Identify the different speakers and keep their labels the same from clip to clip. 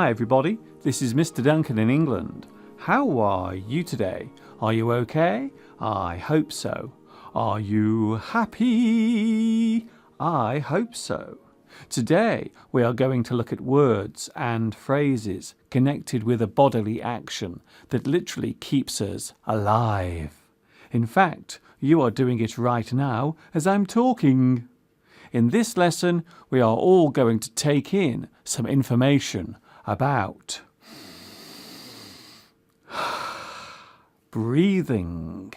Speaker 1: Hi everybody, this is Mr. Duncan in England. How are you today? Are you okay? I hope so. Are you happy? I hope so. Today we are going to look at words and phrases connected with a bodily action that literally keeps us alive. In fact, you are doing it right now as I'm talking. In this lesson, we are all going to take in some information about breathing.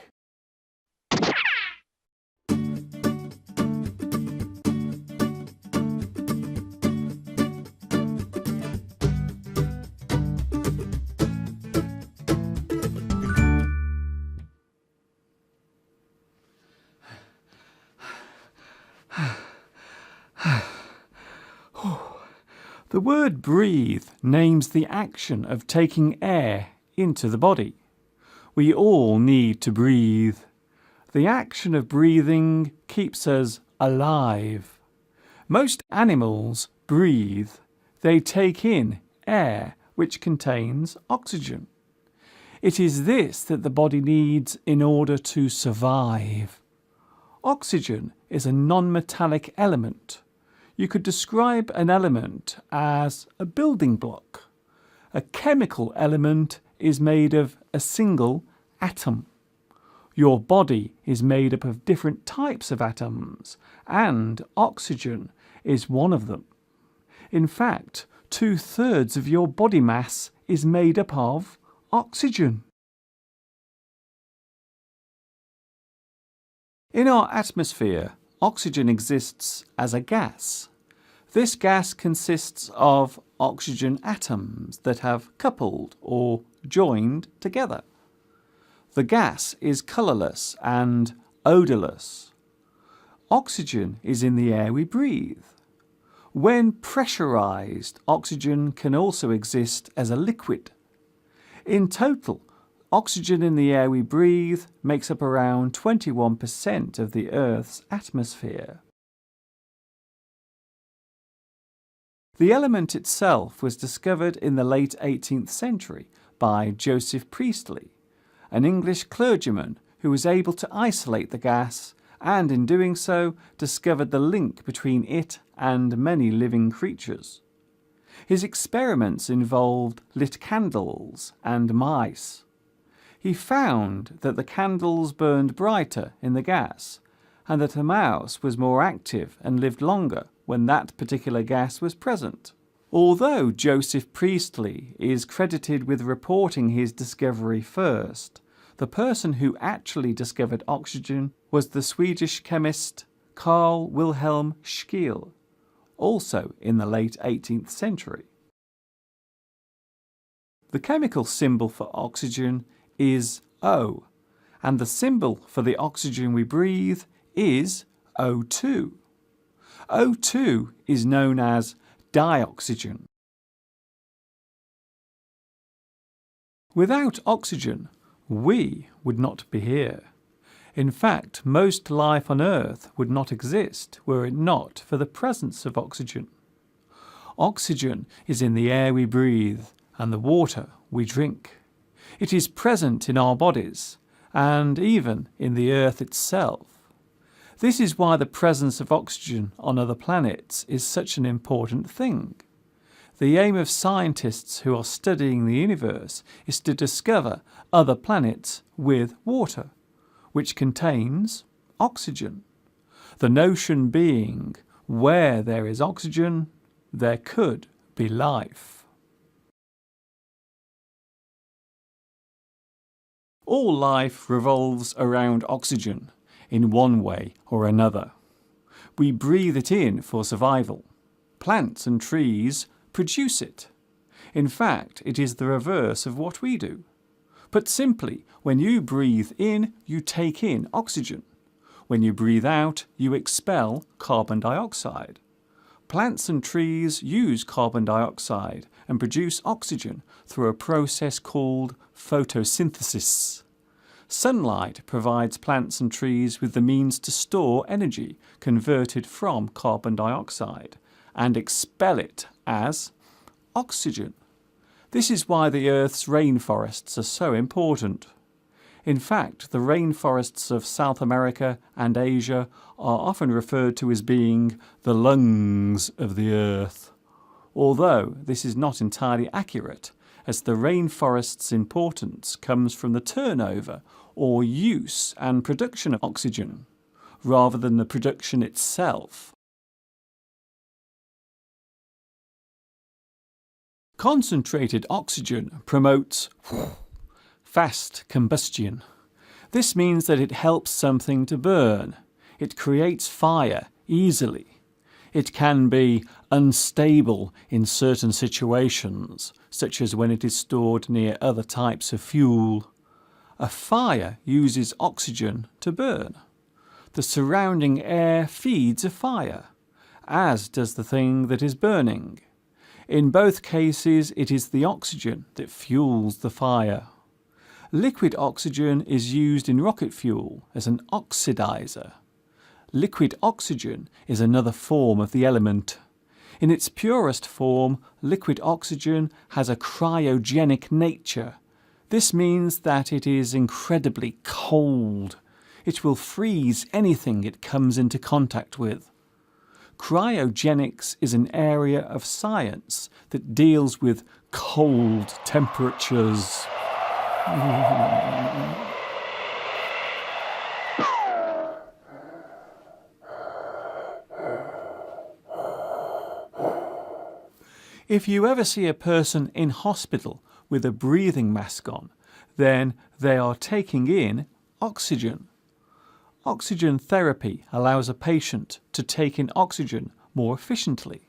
Speaker 1: The word breathe names the action of taking air into the body. We all need to breathe. The action of breathing keeps us alive. Most animals breathe. They take in air which contains oxygen. It is this that the body needs in order to survive. Oxygen is a non-metallic element. You could describe an element as a building block. A chemical element is made of a single atom. Your body is made up of different types of atoms, and oxygen is one of them. In fact, 2/3 of your body mass is made up of oxygen. In our atmosphere, oxygen exists as a gas. This gas consists of oxygen atoms that have coupled or joined together. The gas is colourless and odourless. Oxygen is in the air we breathe. When pressurised, oxygen can also exist as a liquid. In total, oxygen in the air we breathe makes up around 21% of the Earth's atmosphere. The element itself was discovered in the late 18th century by Joseph Priestley, an English clergyman who was able to isolate the gas and in doing so discovered the link between it and many living creatures. His experiments involved lit candles and mice. He found that the candles burned brighter in the gas and that a mouse was more active and lived longer when that particular gas was present. Although Joseph Priestley is credited with reporting his discovery first, the person who actually discovered oxygen was the Swedish chemist Carl Wilhelm Scheele, also in the late 18th century. The chemical symbol for oxygen is O, and the symbol for the oxygen we breathe is O2. O2 is known as dioxygen. Without oxygen, we would not be here. In fact, most life on Earth would not exist were it not for the presence of oxygen. Oxygen is in the air we breathe and the water we drink. It is present in our bodies and even in the Earth itself. This is why the presence of oxygen on other planets is such an important thing. The aim of scientists who are studying the universe is to discover other planets with water, which contains oxygen. The notion being, where there is oxygen, there could be life. All life revolves around oxygen in one way or another. We breathe it in for survival. Plants and trees produce it. In fact, it is the reverse of what we do. Put simply, when you breathe in, you take in oxygen. When you breathe out, you expel carbon dioxide. Plants and trees use carbon dioxide and produce oxygen through a process called photosynthesis. Sunlight provides plants and trees with the means to store energy converted from carbon dioxide and expel it as oxygen. This is why the Earth's rainforests are so important. In fact, the rainforests of South America and Asia are often referred to as being the lungs of the Earth, although this is not entirely accurate, as the rainforest's importance comes from the turnover or use and production of oxygen, rather than the production itself. Concentrated oxygen promotes fast combustion. This means that it helps something to burn. It creates fire easily. It can be unstable in certain situations, such as when it is stored near other types of fuel. A fire uses oxygen to burn. The surrounding air feeds a fire, as does the thing that is burning. In both cases, it is the oxygen that fuels the fire. Liquid oxygen is used in rocket fuel as an oxidizer. Liquid oxygen is another form of the element. In its purest form, liquid oxygen has a cryogenic nature. This means that it is incredibly cold. It will freeze anything it comes into contact with. Cryogenics is an area of science that deals with cold temperatures. If you ever see a person in hospital with a breathing mask on, then they are taking in oxygen. Oxygen therapy allows a patient to take in oxygen more efficiently.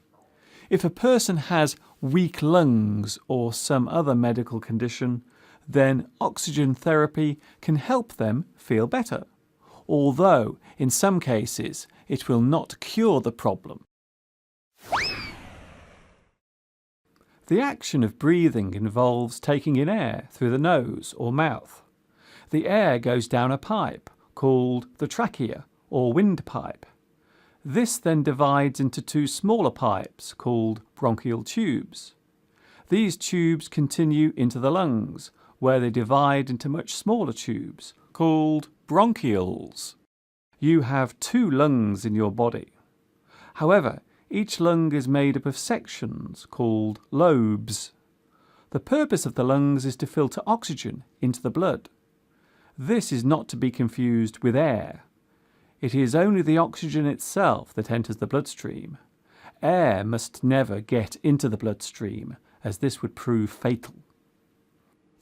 Speaker 1: If a person has weak lungs or some other medical condition, then oxygen therapy can help them feel better, although in some cases it will not cure the problem. The action of breathing involves taking in air through the nose or mouth. The air goes down a pipe called the trachea or windpipe. This then divides into two smaller pipes called bronchial tubes. These tubes continue into the lungs, where they divide into much smaller tubes called bronchioles. You have two lungs in your body. However, each lung is made up of sections called lobes. The purpose of the lungs is to filter oxygen into the blood. This is not to be confused with air. It is only the oxygen itself that enters the bloodstream. Air must never get into the bloodstream, as this would prove fatal.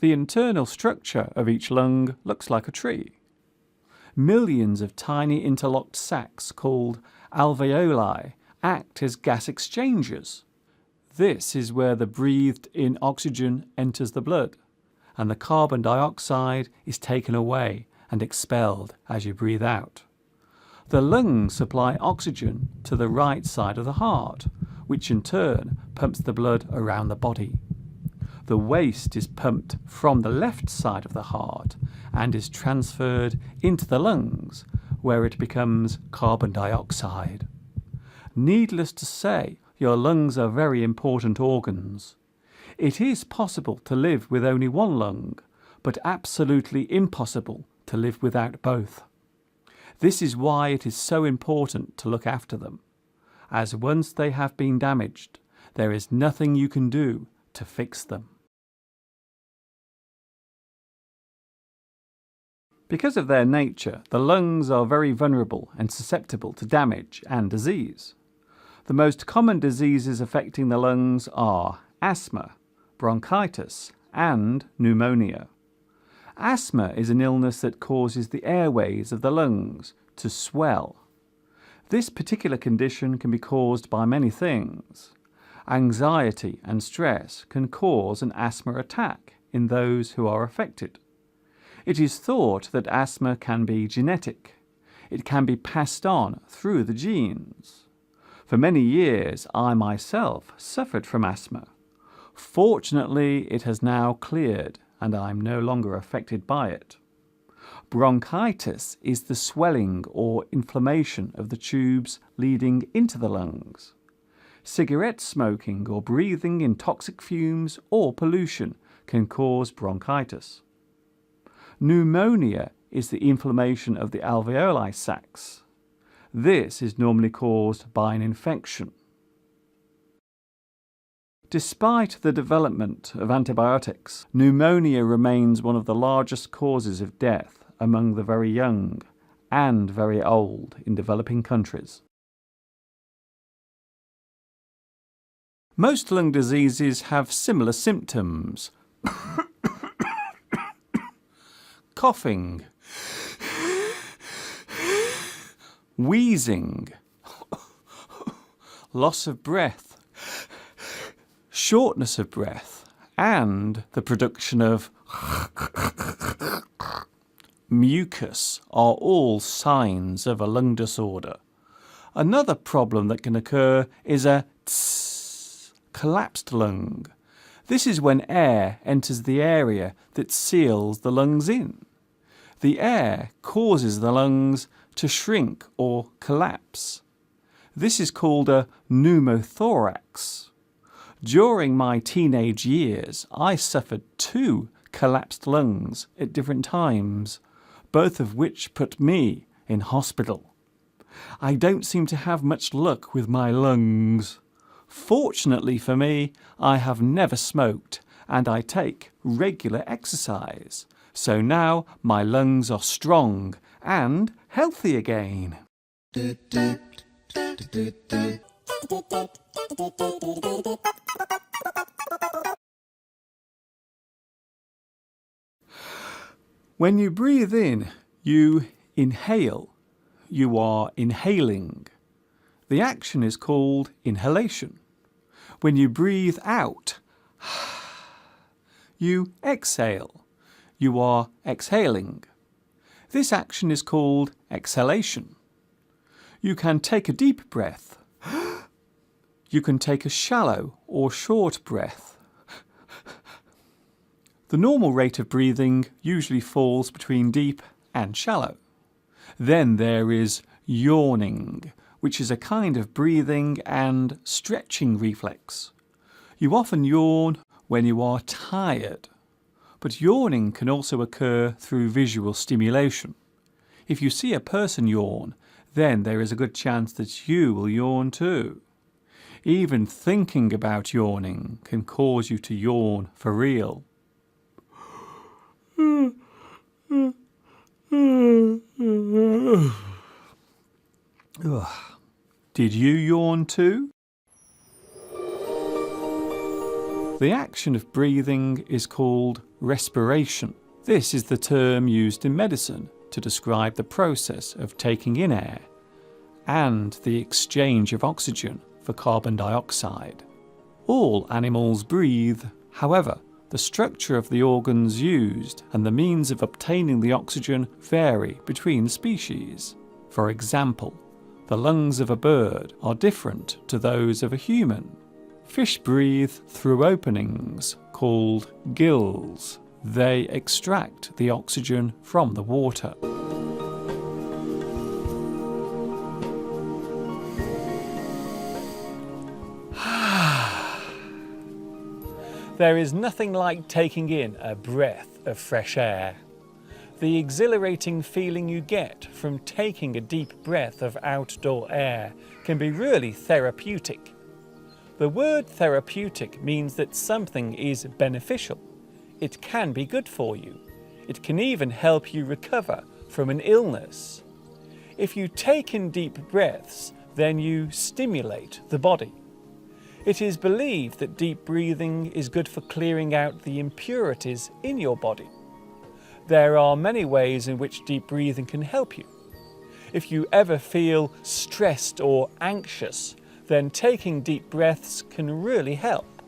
Speaker 1: The internal structure of each lung looks like a tree. Millions of tiny interlocked sacs called alveoli act as gas exchangers. This is where the breathed-in oxygen enters the blood, and the carbon dioxide is taken away and expelled as you breathe out. The lungs supply oxygen to the right side of the heart, which in turn pumps the blood around the body. The waste is pumped from the left side of the heart and is transferred into the lungs, where it becomes carbon dioxide. Needless to say, your lungs are very important organs. It is possible to live with only one lung, but absolutely impossible to live without both. This is why it is so important to look after them, as once they have been damaged, there is nothing you can do to fix them. Because of their nature, the lungs are very vulnerable and susceptible to damage and disease. The most common diseases affecting the lungs are asthma, bronchitis, and pneumonia. Asthma is an illness that causes the airways of the lungs to swell. This particular condition can be caused by many things. Anxiety and stress can cause an asthma attack in those who are affected. It is thought that asthma can be genetic. It can be passed on through the genes. For many years, I myself suffered from asthma. Fortunately, it has now cleared and I'm no longer affected by it. Bronchitis is the swelling or inflammation of the tubes leading into the lungs. Cigarette smoking or breathing in toxic fumes or pollution can cause bronchitis. Pneumonia is the inflammation of the alveoli sacs. This is normally caused by an infection. Despite the development of antibiotics, pneumonia remains one of the largest causes of death among the very young and very old in developing countries. Most lung diseases have similar symptoms. Coughing, wheezing, loss of breath, shortness of breath, and the production of mucus are all signs of a lung disorder. Another problem that can occur is a collapsed lung. This is when air enters the area that seals the lungs in. The air causes the lungs to shrink or collapse. This is called a pneumothorax. During my teenage years, I suffered 2 collapsed lungs at different times, both of which put me in hospital. I don't seem to have much luck with my lungs. Fortunately for me, I have never smoked and I take regular exercise, so now my lungs are strong and healthy again. When you breathe in, you inhale. You are inhaling. The action is called inhalation. When you breathe out, you exhale. You are exhaling. This action is called exhalation. You can take a deep breath. You can take a shallow or short breath. The normal rate of breathing usually falls between deep and shallow. Then there is yawning, which is a kind of breathing and stretching reflex. You often yawn when you are tired, but yawning can also occur through visual stimulation. If you see a person yawn, then there is a good chance that you will yawn too. Even thinking about yawning can cause you to yawn for real. Did you yawn too? The action of breathing is called respiration. This is the term used in medicine to describe the process of taking in air and the exchange of oxygen for carbon dioxide. All animals breathe. However, the structure of the organs used and the means of obtaining the oxygen vary between species. For example, the lungs of a bird are different to those of a human. Fish breathe through openings called gills. They extract the oxygen from the water. There is nothing like taking in a breath of fresh air. The exhilarating feeling you get from taking a deep breath of outdoor air can be really therapeutic. The word therapeutic means that something is beneficial. It can be good for you. It can even help you recover from an illness. If you take in deep breaths, then you stimulate the body. It is believed that deep breathing is good for clearing out the impurities in your body. There are many ways in which deep breathing can help you. If you ever feel stressed or anxious, then taking deep breaths can really help.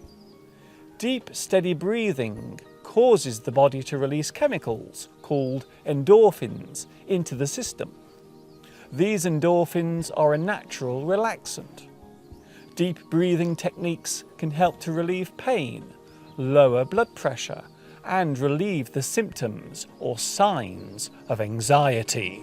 Speaker 1: Deep, steady breathing causes the body to release chemicals called endorphins into the system. These endorphins are a natural relaxant. Deep breathing techniques can help to relieve pain, lower blood pressure, and relieve the symptoms or signs of anxiety.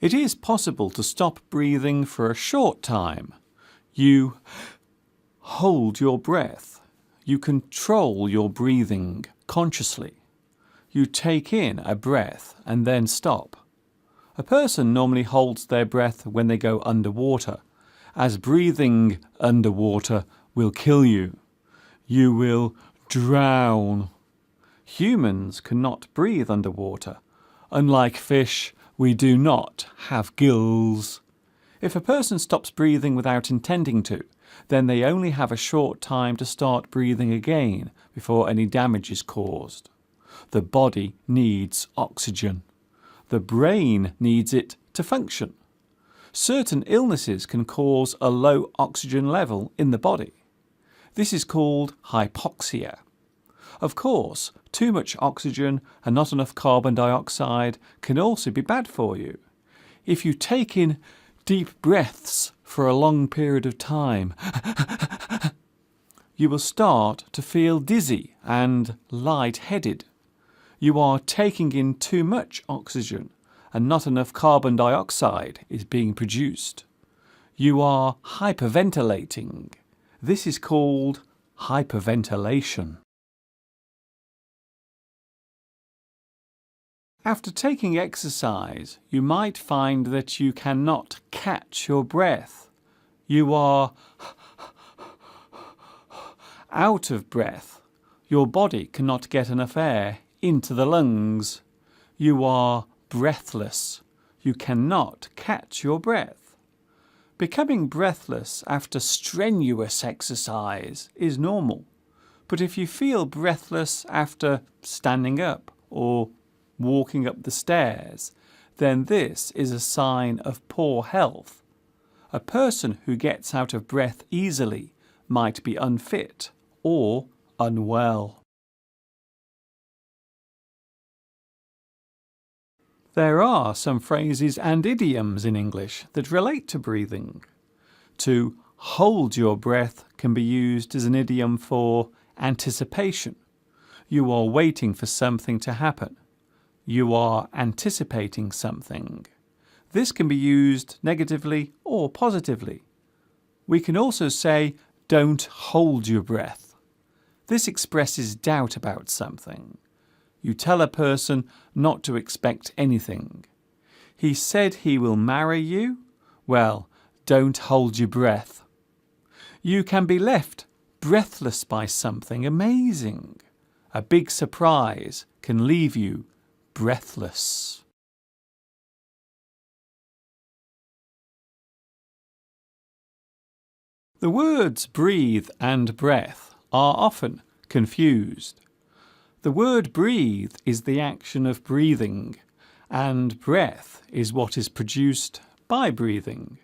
Speaker 1: It is possible to stop breathing for a short time. You hold your breath. You control your breathing consciously. You take in a breath and then stop. A person normally holds their breath when they go underwater, as breathing underwater will kill you. You will drown. Humans cannot breathe underwater. Unlike fish, we do not have gills. If a person stops breathing without intending to, then they only have a short time to start breathing again before any damage is caused. The body needs oxygen. The brain needs it to function. Certain illnesses can cause a low oxygen level in the body. This is called hypoxia. Of course, too much oxygen and not enough carbon dioxide can also be bad for you. If you take in deep breaths for a long period of time, you will start to feel dizzy and light-headed. You are taking in too much oxygen and not enough carbon dioxide is being produced. You are hyperventilating. This is called hyperventilation. After taking exercise, you might find that you cannot catch your breath. You are out of breath. Your body cannot get enough air into the lungs. You are breathless. You cannot catch your breath. Becoming breathless after strenuous exercise is normal. But if you feel breathless after standing up or walking up the stairs, then this is a sign of poor health. A person who gets out of breath easily might be unfit or unwell. There are some phrases and idioms in English that relate to breathing. To hold your breath can be used as an idiom for anticipation. You are waiting for something to happen. You are anticipating something. This can be used negatively or positively. We can also say, don't hold your breath. This expresses doubt about something. You tell a person not to expect anything. He said he will marry you. Well, don't hold your breath. You can be left breathless by something amazing. A big surprise can leave you breathless. The words breathe and breath are often confused. The word breathe is the action of breathing, and breath is what is produced by breathing.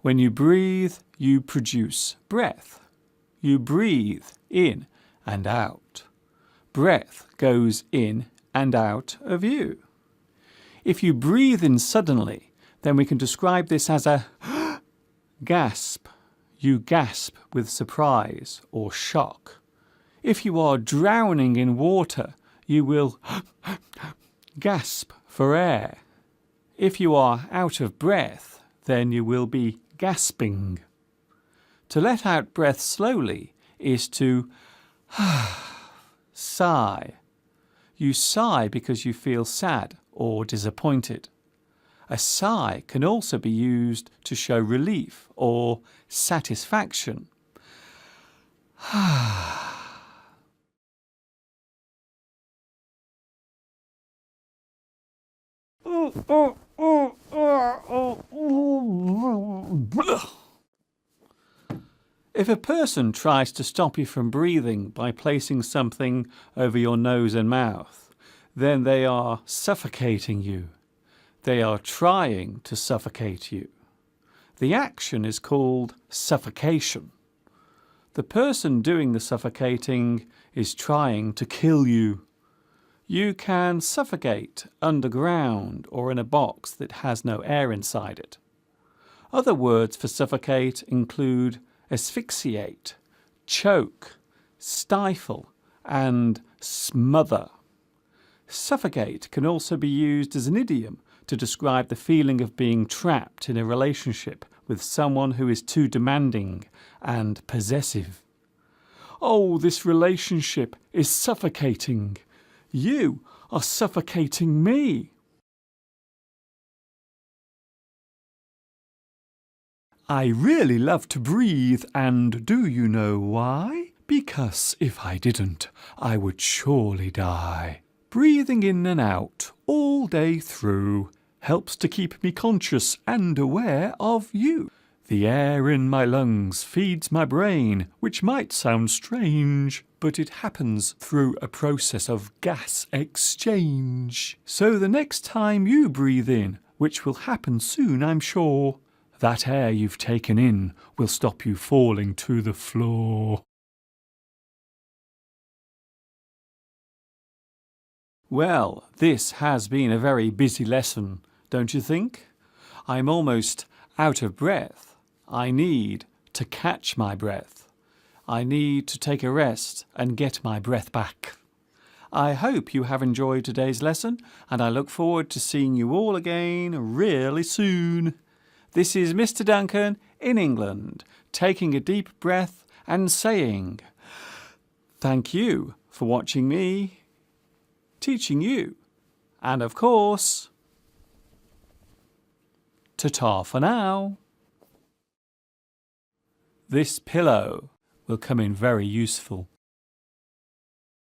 Speaker 1: When you breathe, you produce breath. You breathe in and out. Breath goes in and out of you. If you breathe in suddenly, then we can describe this as a gasp. You gasp with surprise or shock. If you are drowning in water, you will gasp for air. If you are out of breath, then you will be gasping. To let out breath slowly is to sigh. You sigh because you feel sad or disappointed. A sigh can also be used to show relief or satisfaction. If a person tries to stop you from breathing by placing something over your nose and mouth, then they are suffocating you. They are trying to suffocate you. The action is called suffocation. The person doing the suffocating is trying to kill you. You can suffocate underground or in a box that has no air inside it. Other words for suffocate include asphyxiate, choke, stifle, and smother. Suffocate can also be used as an idiom to describe the feeling of being trapped in a relationship with someone who is too demanding and possessive. Oh, this relationship is suffocating. You are suffocating me. I really love to breathe, and do you know why? Because if I didn't, I would surely die. Breathing in and out all day through helps to keep me conscious and aware of you. The air in my lungs feeds my brain, which might sound strange, but it happens through a process of gas exchange. So the next time you breathe in, which will happen soon, I'm sure, that air you've taken in will stop you falling to the floor. Well, this has been a very busy lesson, don't you think? I'm almost out of breath. I need to catch my breath. I need to take a rest and get my breath back. I hope you have enjoyed today's lesson, and I look forward to seeing you all again really soon. This is Mr. Duncan in England, taking a deep breath and saying, thank you for watching me, teaching you, and of course, ta-ta for now. This pillow will come in very useful